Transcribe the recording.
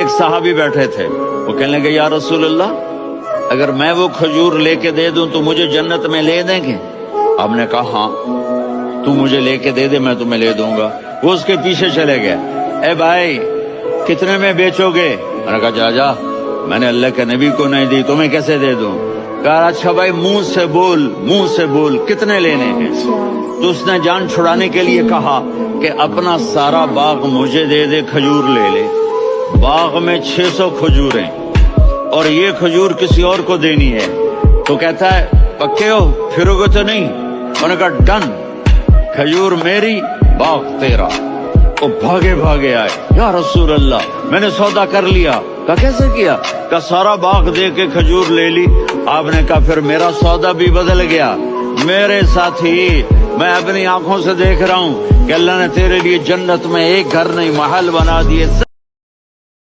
ایک صحابی بیٹھے تھے، وہ کہنے لگے یا رسول اللہ اگر میں وہ کھجور لے کے دے دوں تو مجھے جنت میں لے دیں گے؟ آپ نے کہا ہاں، تو مجھے لے کے دے دے میں تمہیں لے دوں گا۔ وہ اس کے پیچھے چلے گئے، اے بھائی کتنے میں بیچو گے؟ میں نے کہا جا جا، میں نے اللہ کے نبی کو نہیں دی، تمہیں کیسے دے دوں؟ کہا اچھا بھائی منہ سے بول کتنے لینے ہیں؟ تو اس نے جان چھڑانے کے لیے کہا کہ اپنا سارا باغ مجھے دے دے، کھجور لے لے۔ باغ میں 600 کھجور ہیں اور یہ کھجور کسی اور کو دینی ہے۔ تو کہتا ہے پکے ہو، پھرو گے تو نہیں؟ انہوں نے کہا ڈن، کھجور میری باغ تیرا۔ وہ بھاگے آئے، یا رسول اللہ میں نے سودا کر لیا۔ کہا کیسے کیا؟ کہا سارا باغ دے کے کھجور لے لی۔ آپ نے کہا پھر میرا سودا بھی بدل گیا۔ میرے ساتھی میں اپنی آنکھوں سے دیکھ رہا ہوں کہ اللہ نے تیرے لیے جنت میں ایک گھر نہیں محل بنا دیے۔